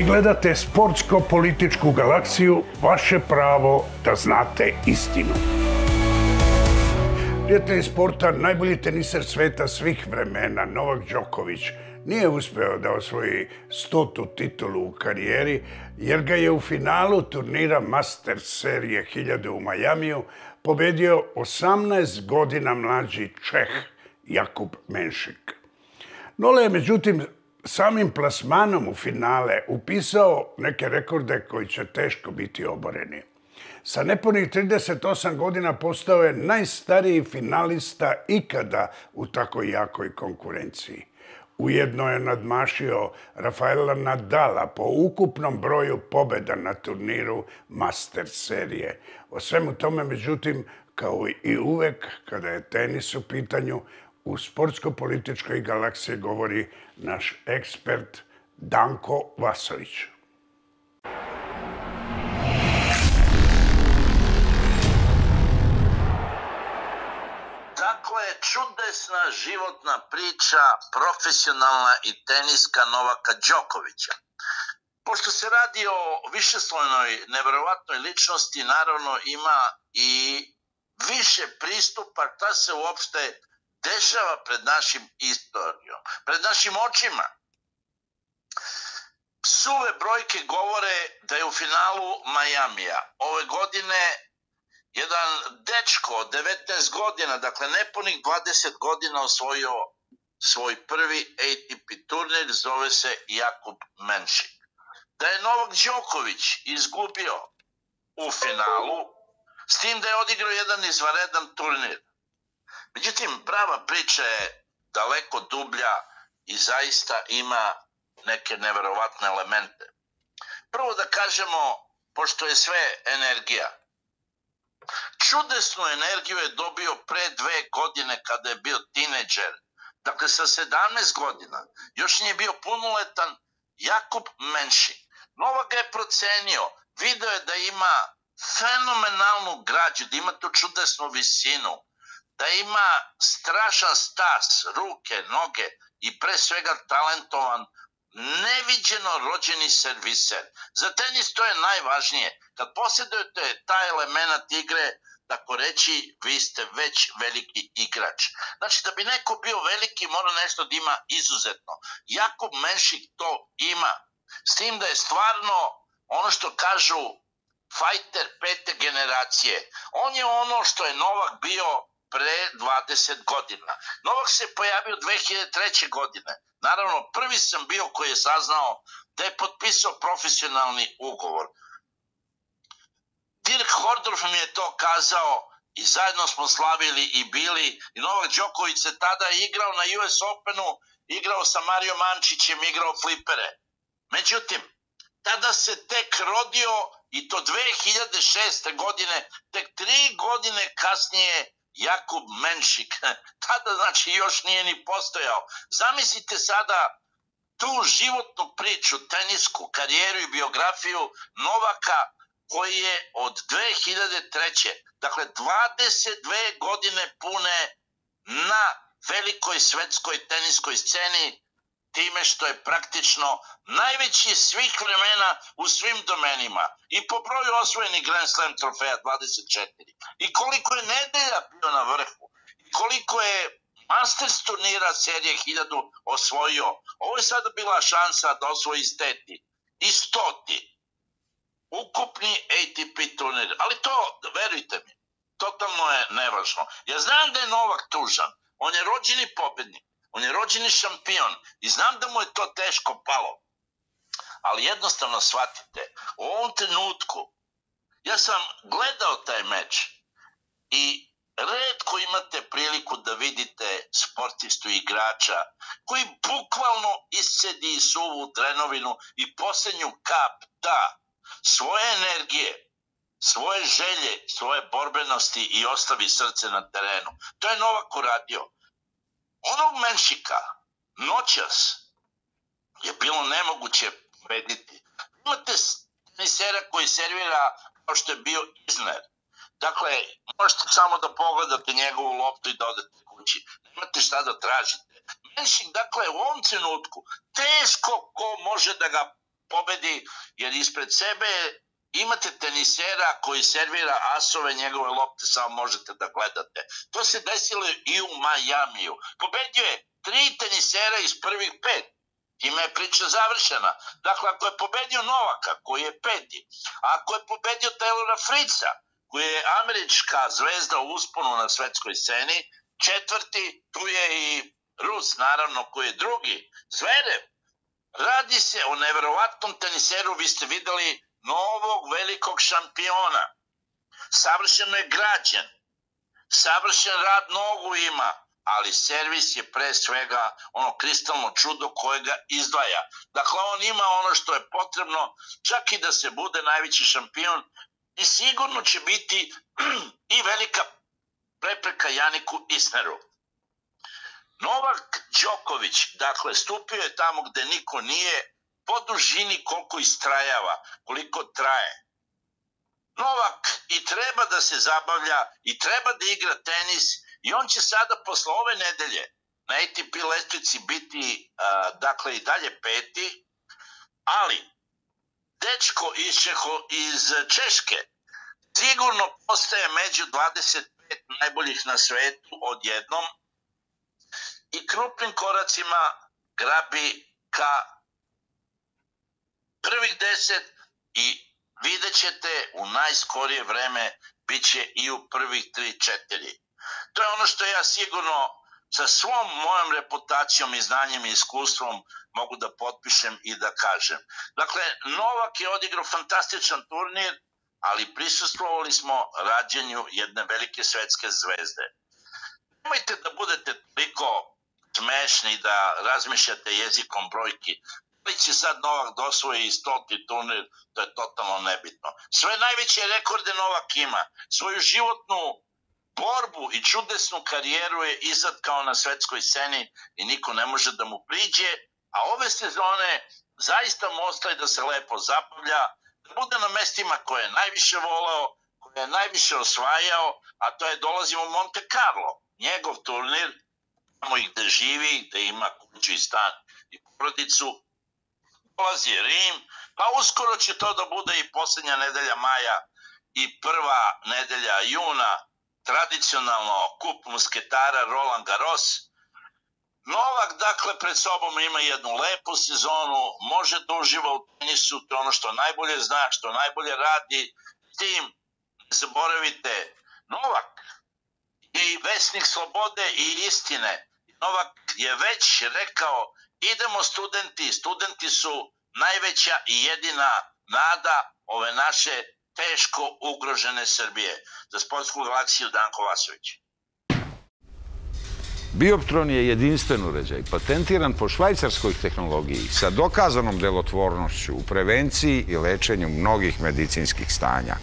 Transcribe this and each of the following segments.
Vi gledate Sportsko-političku galaksiju, vaše pravo da znate istinu. Prijatelji sporta, najbolji teniser sveta svih vremena, Novak Đoković, nije uspeo da osvoji 100. titulu u karijeri, jer ga je u finalu turnira Masters serije 1000 u Majamiju pobedio 18 godina mlađi Čeh Jakub Menšik. Nole je, međutim, samim plasmanom u finale upisao neke rekorde koji će teško biti oboreni. Sa nepunih 38 godina postao je najstariji finalista ikada u tako jakoj konkurenciji. Ujedno je nadmašio Rafaela Nadala po ukupnom broju pobjeda na turniru Masters serije. O svemu tome, međutim, kao i uvek kada je tenis u pitanju, u Sportsko-političkoj galaksiji govori naš ekspert Danko Vasović. Dakle, čudesna životna priča, profesionalna i teniska Novaka Đokovića. Pošto se radi o višeslojnoj, neverovatnoj ličnosti, naravno ima i više pristupa šta se uopšte dešava pred našim istorijom, pred našim očima. Suve brojke govore da je u finalu Majamija ove godine jedan dečko od 19 godina, dakle nepunih 20 godina, osvojio svoj prvi ATP turnir, zove se Jakub Menšik. Da je Novak Đoković izgubio u finalu, s tim da je odigrao jedan izvanredan turnir. Međutim, prava priča je daleko dublja i zaista ima neke neverovatne elemente. Prvo da kažemo, pošto je sve energija, čudesnu energiju je dobio pre 2 godine kada je bio tinejdžer. Dakle, sa 17 godina, još nije bio punoletan, Jakub Menšik. Novak ga je procenio, video je da ima fenomenalnu građu, da ima tu čudesnu visinu, da ima strašan stas, ruke, noge i pre svega talentovan, neviđeno rođeni serviser. Za tenis to je najvažnije. Kad posjedujete taj element igre, tako reći, vi ste već veliki igrač. Znači, da bi neko bio veliki, mora nešto da ima izuzetno. Jakub Menšik to ima. S tim da je stvarno, ono što kažu, fajter 5. generacije. On je ono što je Novak bio pre 20 godina. Novak se pojavio 2003. godine. Naravno, prvi sam bio koji je saznao da je potpisao profesionalni ugovor. Dirk Hordorf mi je to kazao i zajedno smo slavili i bili. I Novak Đoković se tada igrao na US Openu, igrao sa Mario Mančićem, igrao flipere. Međutim, tada se tek rodio i to 2006. godine, tek 3 godine kasnije Jakub Menšik. Tada znači još nije ni postojao. Zamislite sada tu životnu priču, tenisku karijeru i biografiju Novaka koji je od 2003. Dakle 22 godine pune na velikoj svetskoj teniskoj sceni, time što je praktično najveći svih vremena u svim domenima i po broju osvojenih Grand Slam trofeja 24. I koliko je nedelja bio na vrhu, i koliko je Masters turnira serije 1000 osvojio. Ovo je sada bila šansa da osvoji 100. i 100. ukupni ATP turnir. Ali to, verujte mi, totalno je nevažno. Ja znam da je Novak tužan, on je rođeni pobednik. On je rođeni šampion i znam da mu je to teško palo. Ali jednostavno shvatite, u ovom trenutku ja sam gledao taj meč i retko imate priliku da vidite sportistu i igrača koji bukvalno iscedi suvu drenovinu i posljednju kap da svoje energije, svoje želje, svoje borbenosti i ostavi srce na terenu. To je Novak uradio. Onog Menšika noćas je bilo nemoguće pobediti. Imate tenisera koji servira kao što je bio Isner. Dakle, možete samo da pogledate njegovu loptu i da odete kući. Nemate šta da tražite. Menšik, dakle, u ovom trenutku teško ko može da ga pobedi, jer ispred sebe imate tenisera koji servira asove njegove lopte, samo možete da gledate. To se desilo i u Majamiju. Pobedio je 3 tenisera iz prvih 5. Time je priča završena. Dakle, ako je pobedio Novaka, koji je 5. Ako je pobedio Taylora Fritza, koji je američka zvezda u usponu na svetskoj sceni, 4. tu je i Rus, naravno, koji je 2. Zverev. Radi se o neverovatnom teniseru, vi ste videli novog velikog šampiona. Savršeno je građen, savršen rad nogu ima, ali servis je pre svega ono kristalno čudo koje ga izdvaja. Dakle, on ima ono što je potrebno, čak i da se bude najveći šampion, i sigurno će biti i velika prepreka Janiku Isneru. Novak Đoković, dakle, stupio je tamo gde niko nije, po dužini koliko istrajava, koliko traje. Novak i treba da se zabavlja i treba da igra tenis i on će sada posle ove nedelje na ATP lestvici biti dakle i dalje 5. Ali dečko iz Češke sigurno postaje među 25 najboljih na svetu odjednom i krupnim koracima grabi ka prvih 10 i vidjet ćete u najskorije vreme bit će i u prvih 3-4. To je ono što ja sigurno sa svom mojom reputacijom i znanjem i iskustvom mogu da potpišem i da kažem. Dakle, Novak je odigrao fantastičan turnir, ali prisustvovali smo rađenju jedne velike svetske zvezde. Nemojte da budete toliko smešni da razmišljate jezikom brojki. Ali će sad Novak da osvoji 100. turnir, to je totalno nebitno. Sve najveće rekorde Novak ima. Svoju životnu borbu i čudesnu karijeru je izvatkao na svetskoj sceni i niko ne može da mu priđe, a ove sezone zaista mu ostaje da se lepo zabavlja, da bude na mestima koje je najviše voleo, koje je najviše osvajao, a to je dolazimo u Monte Carlo, njegov turnir, tamo i gde živi, gde ima kuću i stan i porodicu, dolazi Rim, pa uskoro će to da bude i posljednja nedelja maja i prva nedelja juna, tradicionalno kup musketara Roland Garros. Novak, dakle, pred sobom ima jednu lepu sezonu, može da uživa u tenisu, to je ono što najbolje zna, što najbolje radi. S tim, ne zaboravite, Novak je i vesnik slobode i istine. Novak je već rekao, idemo studenti, studenti su najveća i jedina nada ove naše teško ugrožene Srbije. Za Sportsku galaksiju, Danko Vasović. Bioptron je jedinstven uređaj, patentiran po švajcarskoj tehnologiji sa dokazanom delotvornošću u prevenciji i lečenju mnogih medicinskih stanja.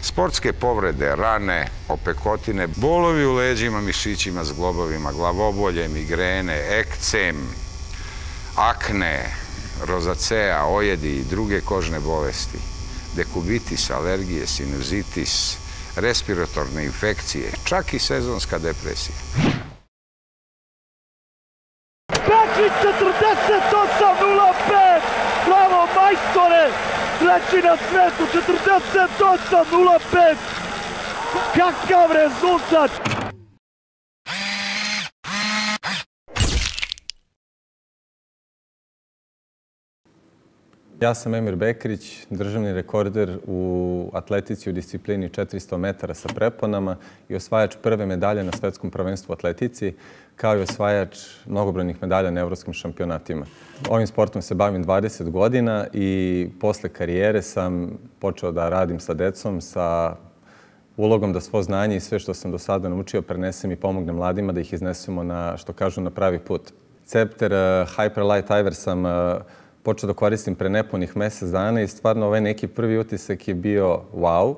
Sportske povrede, rane, opekotine, bolovi u leđima, mišićima, zglobovima, glavobolje, migrene, ekcem, akne, rozacea, ojedi i druge kožne bolesti, dekubitis, alergije, sinuzitis, respiratorne infekcije, čak i sezonska depresija. Bečić 48:05! Bravo majstore! Treći na svetu 48:05! Kakav rezultat! Ja sam Emir Bekrić, državni rekorder u atletici u disciplini 400 metara sa preponama i osvajač prve medalje na svetskom prvenstvu u atletici, kao i osvajač mnogobrojnih medalja na evropskim šampionatima. Ovim sportom se bavim 20 godina i posle karijere sam počeo da radim sa decom, sa ulogom da svo znanje i sve što sam do sada naučio prenesem i pomognem mladima da ih iznesemo na, što kažu, na pravi put. Cepter Hyperlight Iver sam počeo da koristim pre nepunih mesec dana i stvarno ovaj neki prvi utisak je bio wow.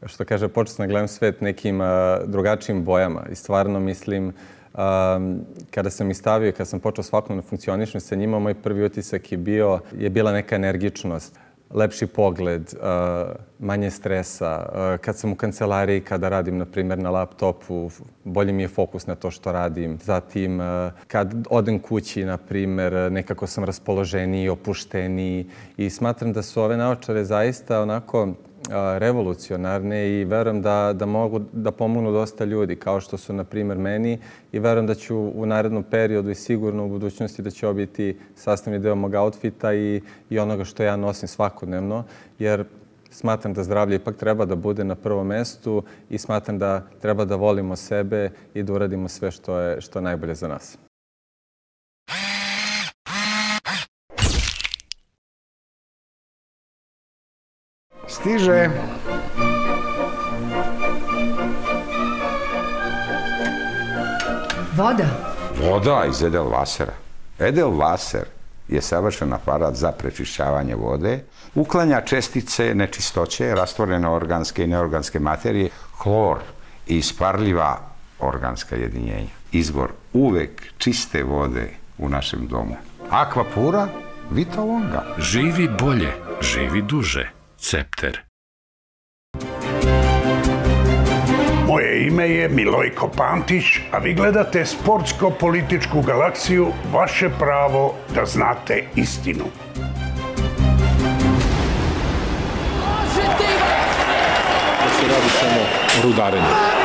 Što kaže, počeo sam da gledam svet nekim drugačijim bojama i stvarno mislim, kada sam ih stavio i kada sam počeo svakodnevno funkcionišem sa njima, moj prvi utisak je bila neka energičnost. lepši pogled, manje stresa. Kad sam u kancelariji, kada radim, na primjer, na laptopu, bolje mi je fokus na to što radim. Zatim, kad odem kući, na primjer, nekako sam raspoloženiji, opušteniji i smatram da su ove naočare zaista onako revolucionarne i verujem da mogu da pomognu dosta ljudi, kao što su, na primjer, meni, i verujem da ću u narednom periodu i sigurno u budućnosti da će ovo biti sastavni deo mog outfita i onoga što ja nosim svakodnevno, jer smatram da zdravlje ipak treba da bude na prvom mestu i smatram da treba da volimo sebe i da uradimo sve što je najbolje za nas. Stiže. Voda? Voda iz Edelwasera. Edelwasser je savršen aparat za prečišćavanje vode, uklanja čestice, nečistoće, rastvorene organske i neorganske materije, hlor i isparljiva organska jedinjenja. Izvor uvek čiste vode u našem domu. Aquapura Vita Longa. Živi bolje, živi duže. Cepter. Moje ime je Milojko Pantić, a vi gledate Sportsko-političku galaksiju, vaše pravo da znate istinu. Da se radi samo o rudarenju.